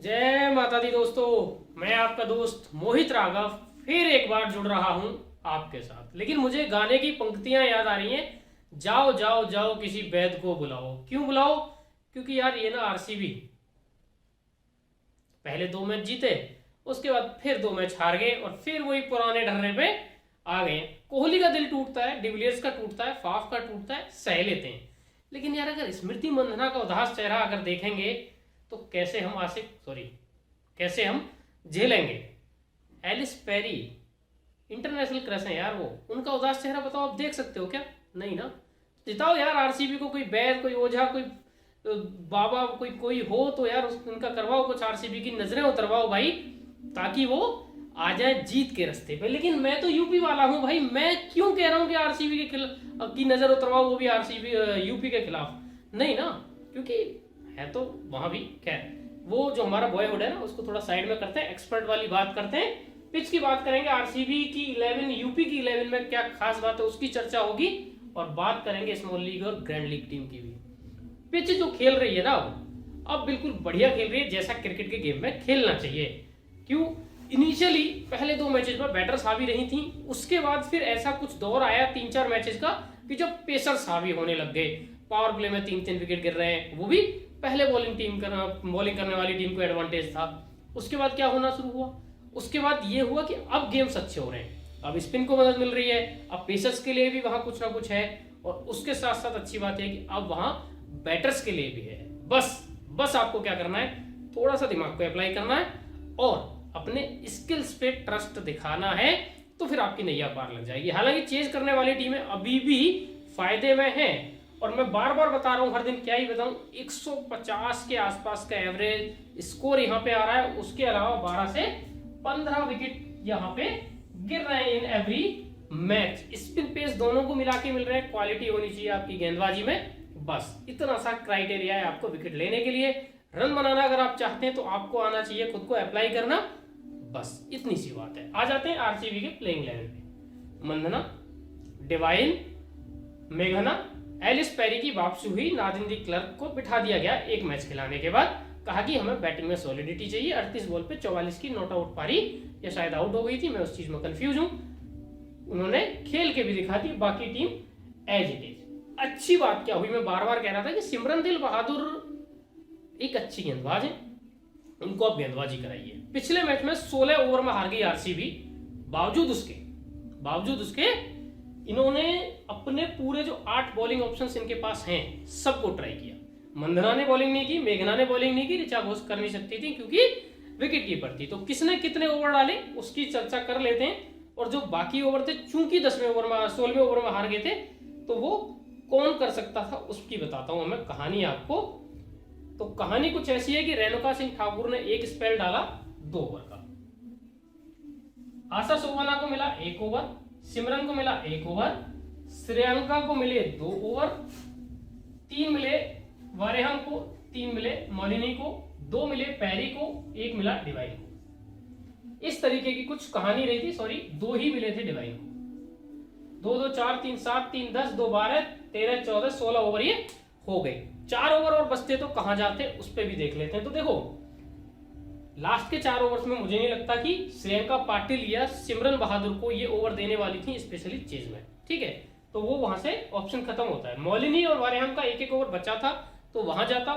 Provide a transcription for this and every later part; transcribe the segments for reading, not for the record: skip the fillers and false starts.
जय माता दी दोस्तों। मैं आपका दोस्त मोहित राघव फिर एक बार जुड़ रहा हूं आपके साथ। लेकिन मुझे गाने की पंक्तियां याद आ रही हैं, जाओ जाओ जाओ किसी वैद्य को बुलाओ। क्यों बुलाओ? क्योंकि यार ये ना आरसीबी पहले 2 मैच जीते, उसके बाद फिर 2 मैच हार गए और फिर वही पुराने ढर्रे पे आ गए। कोहली का दिल टूटता है, डिविलियर्स का टूटता है, फाफ का टूटता है, सह लेते हैं। लेकिन यार अगर स्मृति मंधना का उदास चेहरा अगर देखेंगे तो कैसे हम झेलेंगे? एलिस पेरी इंटरनेशनल क्रश है यार वो, उनका उदास चेहरा बताओ आप देख सकते हो क्या? नहीं ना। जिताओ यार आरसीबी को, कोई बैद, कोई ओझा, कोई बाबा, कोई हो तो यार उनका करवाओ कुछ, आरसीबी की नजरें उतरवाओ भाई, ताकि वो आ जाए जीत के रास्ते पे। लेकिन मैं तो यूपी वाला हूं भाई, मैं क्यों कह रहा हूं कि आरसीबी के खिलाफ की नजर उतरवाओ, वो भी आरसीबी यूपी के खिलाफ? नहीं ना, क्योंकि है तो वहां भी। खैर, वो जो हमारा बॉयहुड है ना, उसको थोड़ा साइड में करते हैं, एक्सपर्ट वाली बात करते हैं, पिच की बात करेंगे। आरसीबी की 11 यूपी की 11 में क्या खास बात है उसकी चर्चा होगी, और बात करेंगे स्मॉल लीग और ग्रैंड लीग टीम की भी। पिच जो खेल रही है ना अब बिल्कुल बढ़िया खेल रही है, जैसा क्रिकेट के गेम में खेलना चाहिए। क्यों? इनिशियली पहले 2 मैचेस में बैटर्स हावी रही थी, उसके बाद फिर ऐसा कुछ दौर आया 3-4 मैचेस का कि जब पेसर्स हावी होने लग गए। पावर प्ले में 3-3 विकेट गिर रहे हैं, वो भी पहले बॉलिंग करने वाली टीम को एडवांटेज था। उसके बाद क्या होना शुरू हुआ? उसके बाद ये हुआ कि अब गेम्स अच्छे हो रहे हैं, अब स्पिन को मदद मिल रही है, अब पेसर्स के लिए भी वहां कुछ ना कुछ है, और उसके साथ साथ अच्छी बात है कि अब वहां बैटर्स के लिए भी है। बस आपको क्या करना है, थोड़ा सा दिमाग को अप्लाई करना है और अपने स्किल्स पे ट्रस्ट दिखाना है, तो फिर आपकी नैया पार लग जाएगी। हालांकि चेज करने वाली टीमें अभी भी फायदे में हैं, और मैं बार बार बता रहा हूं, हर दिन क्या ही बताऊं, 150 के आसपास का एवरेज स्कोर यहां पे आ रहा है। उसके अलावा 12 से 15 विकेट यहां पे गिर रहे हैं in every match. Spin pace दोनों को मिला के मिल रहे हैं, क्वालिटी होनी चाहिए आपकी गेंदबाजी में। बस इतना सा क्राइटेरिया है आपको विकेट लेने के लिए। रन बनाना अगर आप चाहते हैं तो आपको आना चाहिए खुद को अप्लाई करना, बस इतनी सी बात है। आ जाते हैं आरसीबी के प्लेइंग 11 पे। मंधना, डिवाइन, मेघना, एलिस पेरी की वापसी हुई। नादिंदी क्लर्क को बिठा दिया गया एक मैच खिलाने के बाद, कहा कि हमें बैटिंग में सॉलिडिटी चाहिए। 38 बॉल पे 44 की नॉट आउट पारी, या शायद आउट हो गई थी, मैं उस चीज में कंफ्यूज हूं। उन्होंने खेल के भी दिखा दी, बाकी टीम एज इट इज। अच्छी बात क्या हुई, मैं बार बार कह रहा था कि सिमरनदिल बहादुर एक अच्छी गेंदबाज है, उनको अब गेंदबाजी कराइए। पिछले मैच में 16 ओवर में हार गई आरसीबी, बावजूद उसके इन्होंने अपने पूरे जो 8 बॉलिंग ऑप्शंस इनके पास हैं सबको ट्राई किया। मंधना ने बॉलिंग नहीं की, मेघना ने बॉलिंग नहीं की, ऋचा घोष कर नहीं सकती थी क्योंकि विकेट कीपर थी। तो किसने कितने ओवर डाले उसकी चर्चा कर लेते हैं। और जो बाकी ओवर थे, चूंकि 10वें ओवर में 16वें ओवर में हार गए थे, तो वो कौन कर सकता था उसकी बताता हूं मैं कहानी आपको। तो कहानी कुछ ऐसी है कि रेणुका सिंह ठाकुर ने एक स्पेल डाला 2 ओवर का, आशा सोवाना को मिला 1 ओवर, सिमरन को मिला 1 ओवर, श्रेयांका को मिले 2 ओवर, 3 मिले वारेहम को, 3 मिले मॉलिनी को, 2 मिले पैरी को, 1 मिला डिवाइन को। इस तरीके की कुछ कहानी रही थी। सॉरी, 2 ही मिले थे डिवाइन को। 2 2 4 3 7 3 10 2 12 13 14 16 ओवर ये हो गए। 4 ओवर और बचते तो कहां जाते उस पर भी देख लेते हैं। तो देखो, लास्ट के 4 ओवर्स में मुझे नहीं लगता कि श्रेयांका पाटिल या सिमरन बहादुर को ये ओवर देने वाली थी, स्पेशली चेज में। ठीक है, तो वो वहां से ऑप्शन खत्म होता है। मॉलिनी और वारेहम का 1-1 ओवर बचा था, तो वहां जाता।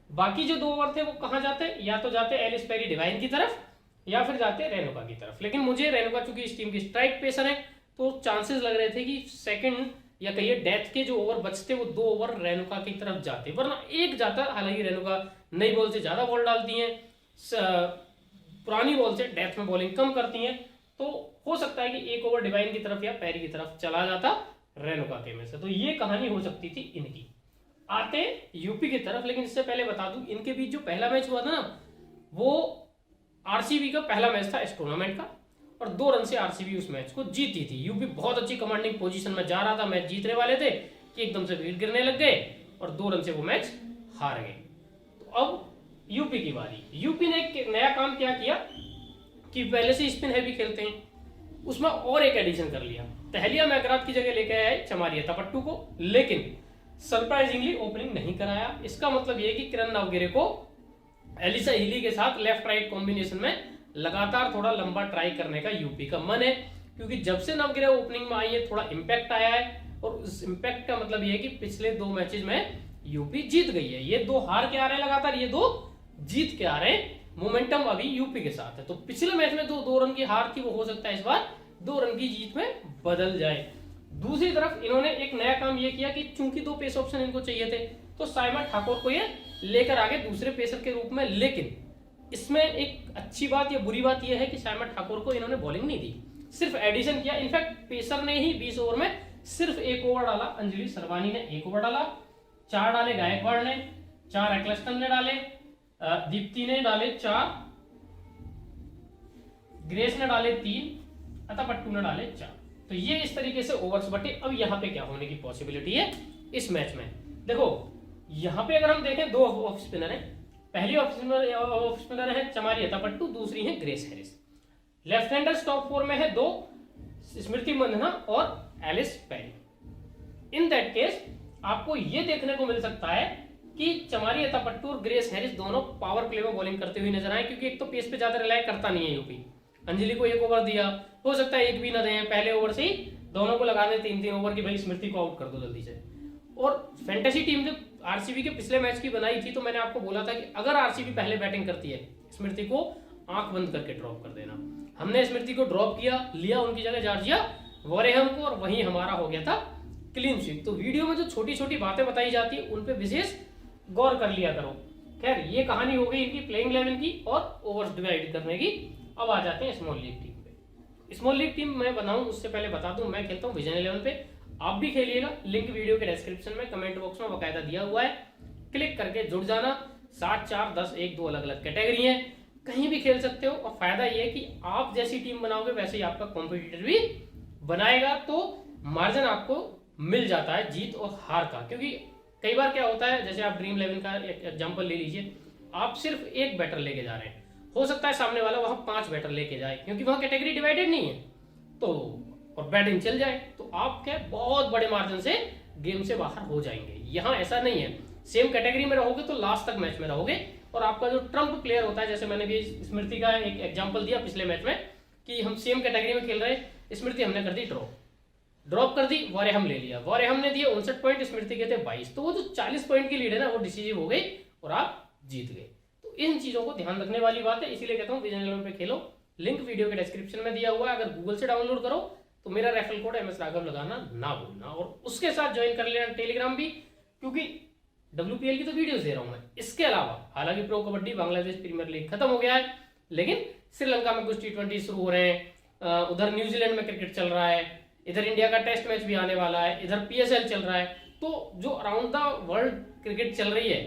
बाकी जो 2 ओवर थे वो कहां जाते? या तो जाते एलिस पेरी डिवाइन की तरफ, या फिर जाते रेणुका की तरफ। लेकिन मुझे रेणुका चूंकि इस टीम की स्ट्राइक पेसर है, तो चांसेस लग रहे थे कि सेकंड या कहिए डेथ के जो ओवर बचते वो 2 ओवर रेणुका की तरफ जाते, वरना 1 जाता। हालांकि रेणुका नई बॉल से ज्यादा बॉल डालती हैं, पुरानी बॉल से डेथ में बॉलिंग कम करती हैं, तो हो सकता है कि 1 ओवर डिवाइन की तरफ या पैरी की तरफ चला जाता रेणुका के में से। तो ये कहानी हो सकती थी इनकी। आते यूपी की तरफ, लेकिन इससे पहले बता दूं, इनके बीच जो पहला मैच हुआ था ना, वो आरसीबी का पहला मैच था इस टूर्नामेंट का, और 2 रन से आरसीबी उस मैच को जीती थी। यूपी बहुत अच्छी कमांडिंग पोजीशन में जा रहा था, मैच जीतने वाले थे कि एकदम से विकेट गिरने लग गए और 2 रन से वो मैच हार गए। तो अब यूपी की बारी। यूपी ने एक नया काम क्या किया कि पहले से स्पिन हैवी खेलते हैं, उसमें और एक एडिशन कर लिया। तहलिया मैकरात की जगह लेकर आए चमारिया तपट्टू को, लेकिन सरप्राइजिंगली ओपनिंग नहीं कराया। इसका मतलब यह कि किरण नावगिरे को एलिसा हीली के साथ लेफ्ट राइट कॉम्बिनेशन में लगातार थोड़ा लंबा ट्राई करने का यूपी का मन है, क्योंकि जब से नवगिरा ओपनिंग में आई है थोड़ा इंपैक्ट आया है, और उस इंपैक्ट का मतलब ये है कि पिछले 2 मैचेस में यूपी जीत गई है। ये 2 हार के आ रहे हैं लगातार, ये 2 जीत के आ रहे हैं। मोमेंटम अभी यूपी के साथ है, तो पिछले मैच में 2 रन की हार थी, वो हो सकता है इस बार 2 रन की जीत में बदल जाए। दूसरी तरफ इन्होंने एक नया काम ये किया कि चूंकि 2 पेस ऑप्शन इनको चाहिए थे, तो साइमन ठाकुर को ये लेकर आगे दूसरे पेसर के रूप में। लेकिन इसमें एक अच्छी बात या बुरी बात यह है कि साइमन ठाकुर को इन्होंने बॉलिंग नहीं दी, सिर्फ एडिशन किया। इनफैक्ट पेसर ने ही 20 ओवर में सिर्फ 1 ओवर डाला। अंजलि सरवानी ने 1 ओवर डाला, 4 डाले गायकवाड़ ने, 4 एक्लस्टन ने डाले, दीप्ति ने डाले 4, ग्रेस ने डाले 3, अतापट्टू ने डाले 4। तो ये इस तरीके से ओवर्स बटे। अब यहाँ पे क्या होने की पॉसिबिलिटी है इस मैच में, देखो यहाँ पे अगर हम देखें 2 ऑफ स्पिनर है। पहली ऑफ स्पिनर है चमारी अतापट्टू, दूसरी है grace Harris. Left handers top 4 में है 2, स्मृति मंधना और Ellyse Perry. In that case आपको ये देखने को मिल सकता है कि चमारी अतापट्टू और ग्रेस हैरिस दोनों पावर प्ले में बॉलिंग करते हुए नजर आए, क्योंकि एक तो पेस पे ज्यादा रिलाई करता नहीं है यूपी। अंजलि को 1 ओवर दिया, हो सकता है 1 भी ना दें, पहले ओवर से ही दोनों को लगा दें 3-3 ओवर की, भाई स्मृति को आउट कर दो जल्दी से। और फैंटेसी टीम जब आरसीबी के पिछले मैच की बनाई थी, तो मैंने आपको बोला था कि अगर आरसीबी पहले बैटिंग करती है, स्मृति को आंख बंद करके ड्रॉप कर देना। हमने स्मृति को ड्रॉप किया, लिया उनकी जगह जॉर्जिया वॉरेहम को, और वहीं हमारा हो गया था क्लीन स्वीप। तो वीडियो में जो छोटी छोटी बातें बताई जाती है उन पे विशेष गौर कर लिया करो। खैर ये कहानी हो गई इनकी प्लेइंग 11 की और ओवर्स डिवाइड करने की। अब आ जाते हैं स्मॉल लीग टीम पे। स्मॉल लीग टीम मैं बनाऊं उससे पहले बता दूं, मैं खेलता हूं विजन 11 पे, आप भी खेलिएगा। लिंक वीडियो के डिस्क्रिप्शन में कमेंट बॉक्स में बकायदा दिया हुआ है, क्लिक करके जुड़ जाना। 7, 4, 10, 1, 2 अलग अलग कैटेगरी है, कहीं भी खेल सकते हो। और फायदा ये है कि आप जैसी टीम बनाओगे वैसे ही आपका कॉम्पिटिटर भी बनाएगा, तो मार्जिन आपको मिल जाता है जीत और हार का। क्योंकि कई बार क्या होता है, जैसे आप ड्रीम 11 का एग्जांपल ले लीजिए, आप सिर्फ 1 बैटर लेके जा रहे हैं, हो सकता है सामने वाला वहां 5 बैटर लेके जाए, क्योंकि वहां कैटेगरी डिवाइडेड नहीं है, तो और बैटिंग चल जाए तो आप क्या बहुत बड़े मार्जिन से गेम से बाहर हो जाएंगे। यहाँ ऐसा नहीं है, सेम कैटेगरी में रहोगे तो लास्ट तक मैच में रहोगे, और आपका जो ट्रम्प प्लेयर होता है, जैसे मैंने भी स्मृति का एक एग्जांपल दिया पिछले मैच में कि हम सेम कैटेगरी में खेल रहे हैं, स्मृति हमने कर दी ड्रॉप कर दी, वॉरेहम ले लिया, वॉरेहम ने दिए 59 पॉइंट, स्मृति के थे 22, तो वो जो 40 पॉइंट की लीड है ना वो डिसीजिव हो गई और आप जीत गए। तो इन चीजों को ध्यान रखने वाली बात है, इसीलिए कहता हूँ विजन 11 पे खेलो। लिंक वीडियो के डिस्क्रिप्शन में दिया हुआ है, अगर गूगल से डाउनलोड करो तो मेरा रेफरल कोड MS राघव लगाना ना भूलना, और उसके साथ ज्वाइन कर लेना टेलीग्राम भी, क्योंकि WPL की तो वीडियोस दे रहा हूं मैं। इसके अलावा हालांकि pro kabaddi Bangladesh premier league खत्म हो गया है, लेकिन श्रीलंका में कुछ T20 शुरू हो रहे हैं, उधर न्यूजीलैंड में क्रिकेट चल रहा है, इधर इंडिया का टेस्ट मैच भी आने वाला है, इधर PSL चल रहा है। तो जो अराउंड द वर्ल्ड क्रिकेट चल रही है,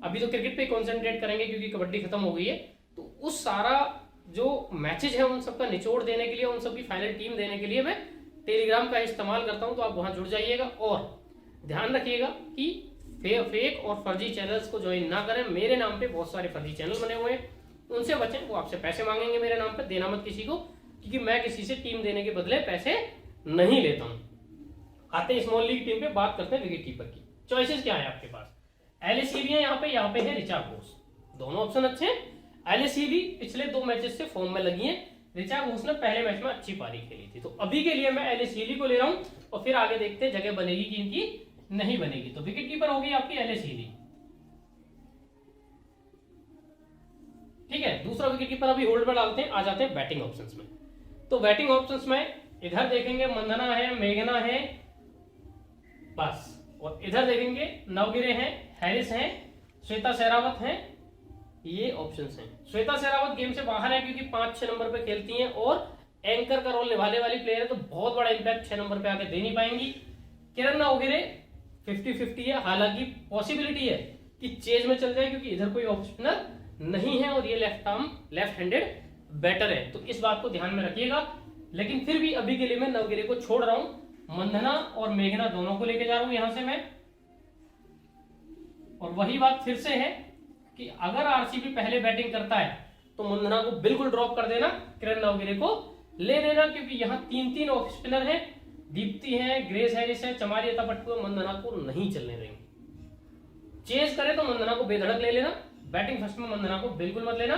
अभी तो क्रिकेट पे कॉन्सेंट्रेट करेंगे क्योंकि कबड्डी खत्म हो गई है, तो उस सारा जो मैचेज है उन सबका निचोड़ देने के लिए, उन सबकी फाइनल टीम देने के लिए मैं टेलीग्राम का इस्तेमाल करता हूं, तो आप वहां जुड़ जाइएगा। और ध्यान रखिएगा कि फेक और फर्जी चैनल्स को ज्वाइन ना करें। मेरे नाम पे बहुत सारे फर्जी चैनल बने हुए हैं, उनसे बचें, वो आपसे पैसे मांगेंगे मेरे नाम पे, देना मत किसी को, क्योंकि मैं किसी से टीम देने के बदले पैसे नहीं लेता हूं। आते हैं स्मॉल लीग टीम पे, बात करते हैं विकेट कीपर की। चॉइसेस क्या है आपके पास, एलिस हीली है यहाँ पे है रिचा घोष, दोनों ऑप्शन अच्छे हैं। एलिस हीली पिछले 2 मैचेस से फॉर्म में लगी है, रिचा घोष ने पहले मैच में अच्छी पारी खेली थी, तो अभी के लिए मैं एलिस हीली को ले रहा हूं, और फिर आगे देखते हैं जगह बनेगी कि इनकी नहीं बनेगी। तो विकेट कीपर होगी आपकी एलिस हीली, ठीक है। दूसरा विकेट कीपर अभी होल्ड में डालते हैं, आ जाते हैं बैटिंग ऑप्शंस में। तो बैटिंग ऑप्शंस में इधर देखेंगे मंदना है, मेघना है बस, और इधर देखेंगे नवगिरे हैं, हैरिस हैं, श्वेता शेरावत हैं, ये ऑप्शंस हैं। श्वेता शेरावत गेम से बाहर है क्योंकि 5-6 नंबर पे खेलती हैं और एंकर का रोल निभाने वाली प्लेयर है, तो बहुत बड़ा इंपैक्ट 6 नंबर पे आके दे नहीं पाएंगी। किरण नवगिरे 50-50 है, हालांकि पॉसिबिलिटी है कि चेज में चल जाए क्योंकि इधर कोई ऑफ स्पिनर नहीं है और ये लेफ्ट हैंडेड बैटर है, तो इस बात को ध्यान में रखिएगा। लेकिन फिर भी अभी के लिए मैं नवगिरे को छोड़ रहा हूं, मंदना और मेघना दोनों को लेके जा रहा हूं यहां से मैं। और वही बात फिर से है कि अगर आरसीबी पहले बैटिंग करता है तो मंदना को बिल्कुल ड्रॉप कर देना, किरण नवगिरे को ले लेना, क्योंकि यहां 3-3 ऑफ स्पिनर है, दीप्ति है, ग्रेस हैरिस है, चमारी अतापट्टू, मंदना को नहीं चलने देंगे। चेज करे तो मंदना को बेधड़क ले लेना, बैटिंग फर्स्ट में मंदना को बिल्कुल मत लेना,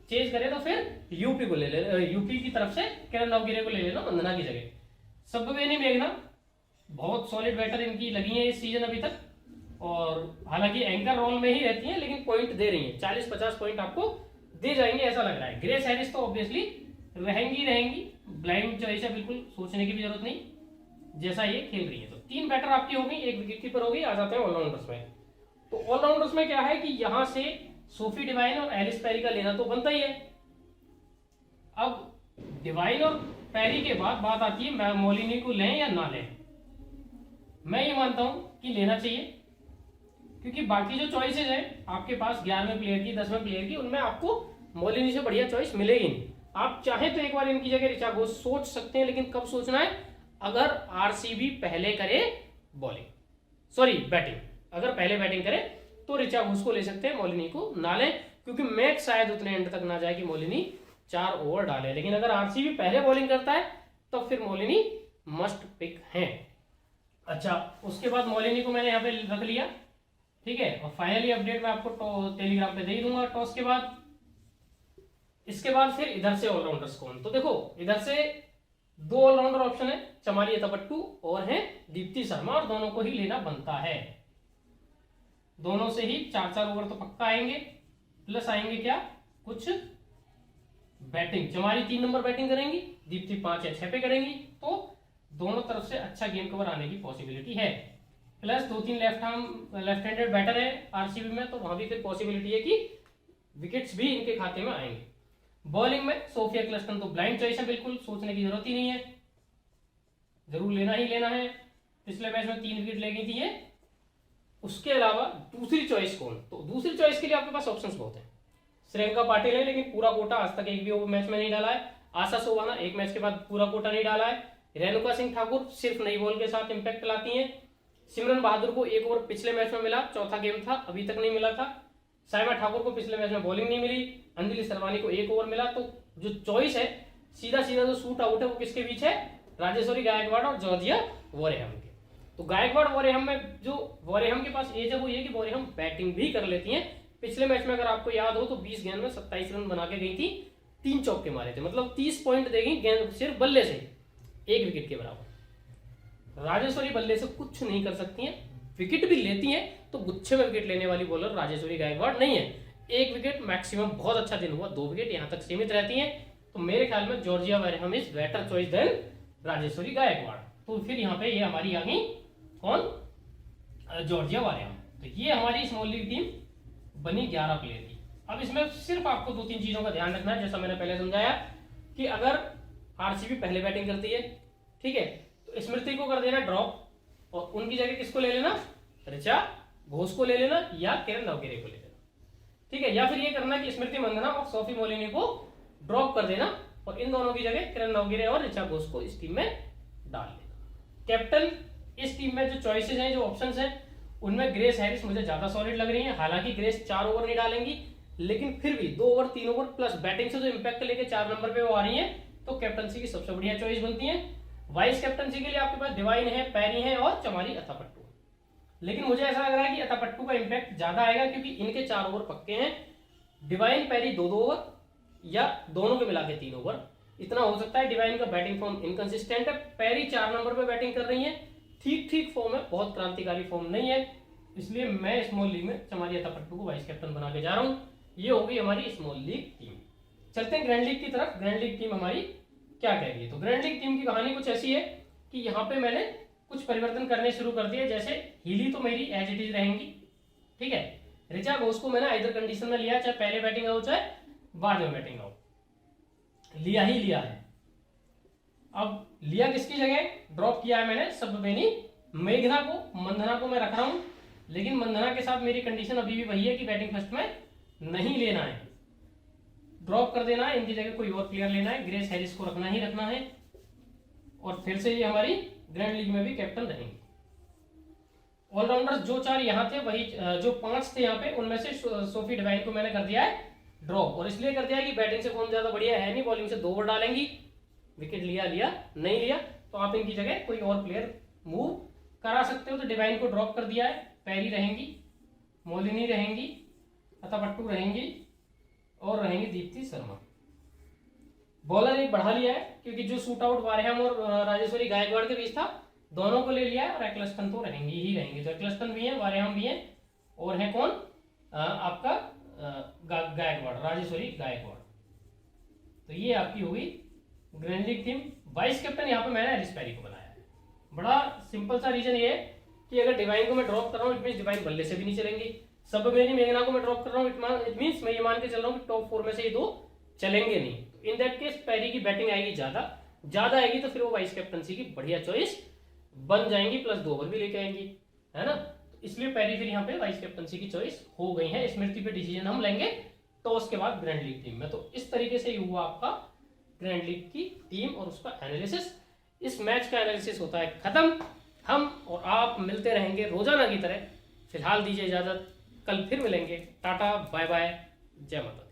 चेंज करे तो फिर यूपी को ले लेना, यूपी की तरफ से किरण नवगिरे को ले लेना मंदना की जगह। सब्बवेनी मेघना बहुत सॉलिड बैटर इनकी लगी है इस सीजन अभी तक, और हालांकि एंकर रोल में ही रहती है लेकिन पॉइंट दे रही है, 40-50 पॉइंट आपको दे जाएंगे ऐसा लग रहा है। ग्रेस हैरिस तो ऑब्वियसली रहेंगी, ब्लाइंड चॉइस है, बिल्कुल सोचने की भी जरूरत नहीं जैसा ये खेल रही है। तो 3 बैटर आपकी होगी, 1 विकेट कीपर होगी। आ जाते हैं ऑलराउंडर्स में। तो ऑलराउंडर्स में क्या है कि यहां से सोफी डिवाइन और एलिस पेरी का लेना तो बनता ही है। अब डिवाइन और पेरी के बाद बात आती है मोलिनी को लें या ना लें। मैं ये मानता हूं कि लेना चाहिए, क्योंकि बाकी जो चॉइसेस हैं आपके पास 11वें प्लेयर की, 10वें प्लेयर की, उनमें आपको मोलिनी से बढ़िया चॉइस मिलेगी नहीं। आप चाहे तो एक बार इनकी जगह ऋचा घोष सोच सकते हैं, लेकिन कब सोचना है? अगर आरसीबी पहले करे बॉलिंग, सॉरी बैटिंग, अगर पहले बैटिंग करे तो ऋचा घोष को ले सकते हैं, मोलिनी को ना लें, क्योंकि मैच शायद उतने एंड तक ना जाए कि मोलिनी 4 ओवर डाले। लेकिन अगर आरसीबी पहले बॉलिंग करता है तो फिर मोलिनी मस्ट पिक है। अच्छा, उसके बाद मोलिनी को मैंने यहाँ पे रख लिया, ठीक है। और फाइनली अपडेट मैं आपको टेलीग्राम पे दे ही दूंगा टॉस के बाद। इसके बाद फिर इधर से ऑलराउंडर्स कौन? तो देखो इधर से 2 ऑलराउंडर ऑप्शन है, चमारी अतापट्टू और है दीप्ति शर्मा, और दोनों को ही लेना बनता है। दोनों से ही 4-4 ओवर तो पक्का आएंगे, प्लस आएंगे क्या कुछ बैटिंग। चमारी 3 नंबर बैटिंग करेंगी, दीप्ति 5 या 6 पे करेंगी, तो दोनों तरफ से अच्छा गेम कवर आने की पॉसिबिलिटी है। प्लस 2-3 लेफ्ट हैंडेड बैटर है आरसीबी में, तो वहां भी फिर पॉसिबिलिटी है कि विकेट्स भी इनके खाते में आएंगे। बॉलिंग में सोफिया क्लस्टन तो ब्लाइंड चॉइस है, बिल्कुल सोचने की जरूरत ही नहीं है, जरूर लेना ही लेना है। पिछले मैच में 3 विकेट ले गई थी ये। उसके अलावा दूसरी चॉइस कौन? तो दूसरी चॉइस के लिए आपके पास ऑप्शंस बहुत हैं। श्रेयंका पाटिल है, लेकिन पूरा कोटा आज तक एक भी मैच में नहीं डाला है। आशा सोवाना एक मैच के बाद पूरा कोटा नहीं डाला है। रेणुका सिंह ठाकुर सिर्फ नई बॉल के साथ इंपैक्ट लाती हैं। सिमरन बहादुर को 1 ओवर पिछले मैच में मिला, चौथा गेम था, अभी तक नहीं मिला था। साइमा ठाकुर को पिछले मैच में बॉलिंग नहीं मिली। अंजलि सरवानी को 1 ओवर मिला। तो जो चॉइस है सीधा सीधा जो शूट आउट है वो किसके बीच है? राजेश्वरी गायकवाड़ और जॉर्जिया वॉरेहम के। तो गायकवाड़ वॉरेहम में जो वॉरेहम के पास एज है वो ये कि वॉरेहम बैटिंग भी कर लेती हैं। पिछले मैच में अगर आपको याद हो तो 20 गेंद में 27 रन बना के गई थी, 3 चौके मारे थे, मतलब 30 पॉइंट देगी गेंद सिर्फ बल्ले से, 1 विकेट के बराबर। राजेश्वरी बल्ले से कुछ नहीं कर सकती हैं, विकेट भी लेती हैं तो गुच्छे में विकेट लेने वाली बॉलर राजेश्वरी गायकवाड़ नहीं है। 1 विकेट मैक्सिमम, बहुत अच्छा दिन हुआ 2 विकेट, यहां तक सीमित रहती हैं। तो मेरे ख्याल में Georgia Wareham is better choice than Rajeshwari Gaikwad. तो फिर यहाँ पे ये हमारी आ गई कौन? Georgia Wareham. तो ये हमारी स्मॉल लीग टीम बनी 11 प्लेयर की। अब इसमें सिर्फ आपको 2-3 चीजों का ध्यान रखना है, जैसा मैंने पहले समझाया कि अगर आरसीबी पहले बैटिंग करती है, ठीक है, तो स्मृति को कर देना ड्रॉप और उनकी जगह किसको ले लेना? ऋचा घोष को ले लेना या किरण नवगिरे को ले लेना, ठीक है। या फिर ये करना कि स्मृति मंदना और सोफी मोलिनी को ड्रॉप कर देना और इन दोनों की जगह किरण नवगिरे और ऋचा घोष को इस टीम में डाल देना। कैप्टन इस टीम में जो चॉइसेस हैं, जो ऑप्शंस हैं, उनमें ग्रेस हैरिस मुझे ज्यादा सॉलिड लग रही है। हालांकि ग्रेस 4 ओवर नहीं डालेंगी, लेकिन फिर भी 2 ओवर 3 ओवर प्लस बैटिंग से जो इंपैक्ट लेके 4 नंबर पे वो आ रही है, तो कैप्टनसी की सबसे बढ़िया चॉइस बनती है। वाइस कैप्टनसी के लिए आपके पास डिवाइन है, पैरी है और चमारी अतापट्टू। लेकिन मुझे ऐसा लग रहा है कि अतापट्टू का इंपैक्ट ज्यादा आएगा, क्योंकि इनके 4 ओवर पक्के हैं। डिवाइन पैरी 2-2 ओवर या दोनों के मिला के 3 ओवर, इतना हो सकता है। डिवाइन का बैटिंग फॉर्म इनकंसिस्टेंट है, पैरी 4 नंबर पे बैटिंग कर रही है, ठीक ठीक फॉर्म है, बहुत क्रांतिकारी फॉर्म नहीं है। इसलिए मैं स्मॉल लीग में चमारी अतापट्टू को वाइस कैप्टन बना के जा रहा हूं। ये होगी हमारी स्मॉल लीग टीम। चलते हैं ग्रैंड लीग की तरफ। ग्रैंड लीग टीम हमारी क्या कह रही है? तो ग्रैंड लीग टीम की कहानी कुछ ऐसी है कि यहाँ पे मैंने कुछ परिवर्तन करने शुरू कर दिए। जैसे हीली तो मेरी एज इट इज रहेंगी, ठीक है। ऋचा घोष को मैंने आइदर कंडीशन में लिया, चाहे पहले बैटिंग आओ चाहे बाद में बैटिंग आओ, लिया ही लिया है। अब लिया किसकी जगह? ड्रॉप किया है मैंने सब्बवेनी मेघना को। मंदना को मैं रख रहा हूं, लेकिन मंदना के साथ मेरी कंडीशन अभी भी वही है कि बैटिंग फर्स्ट में नहीं लेना है, ड्रॉप कर देना है। इनकी जगह कोई और प्लेयर लेना है, ग्रेस हैरिस को रखना ही रखना है। और फिर से ये हमारी ग्रैंड लीग में भी कैप्टन रहेंगे। ऑलराउंडर्स जो 4 यहाँ थे, वही जो 5 थे यहाँ पे, उनमें से सोफी डिवाइन को मैंने कर दिया है ड्रॉप। और इसलिए कर दिया है कि बैटिंग से फॉर्म ज्यादा बढ़िया है नहीं, बॉलिंग से 2 ओवर डालेंगी, विकेट लिया लिया नहीं लिया, तो आप इनकी जगह कोई और प्लेयर मूव करा सकते हो। तो डिवाइन को ड्रॉप कर दिया है, पैरी रहेंगी, मोलिनी रहेंगी, लता पट्टू रहेंगी और रहेंगी दीप्ति शर्मा। बॉलर एक बढ़ा लिया है क्योंकि जो शूट आउट वारेहम और राजेश्वरी गायकवाड़ के बीच था दोनों को ले लिया है, और एक्लस्टन तो रहेंगी ही रहेंगी। तो एक्लस्टन भी है, वारेहम भी है, और है कौन आपका गायकवाड़, राजेश्वरी गायकवाड़। तो ये आपकी होगी grand league team. Vice captain यहाँ पे मैंने एलिस पेरी को बनाया है। बड़ा सिंपल सा रीजन ये है कि अगर डिवाइन को मैं ड्रॉप कर रहा हूँ इट मीन डिवाइन बल्ले से भी नहीं चलेंगी। सब मेरी मेघना को मैं ड्रॉप कर रहा हूँ इट मीन मैं ये मान के चल रहा हूँ कि टॉप 4 में से ये 2 चलेंगे नहीं। तो इन दैट केस पेरी की बैटिंग आएगी ज्यादा आएगी, तो फिर वो वाइस कैप्टनसी की बढ़िया चॉइस बन जाएंगी, प्लस 2 ओवर भी लेके आएंगी, है ना। तो इसलिए पेरी फिर यहाँ पे वाइस कैप्टनसी की चॉइस हो गई है। स्मृति पे डिसीजन हम लेंगे टॉस के बाद ग्रैंड लीग टीम में। तो इस तरीके से हुआ आपका ग्रैंड लीग की टीम और उसका एनालिसिस। इस मैच का एनालिसिस होता है खत्म। हम और आप मिलते रहेंगे रोजाना की तरह। फिलहाल दीजिए इजाजत, कल फिर मिलेंगे। टाटा बाय बाय, जय माता।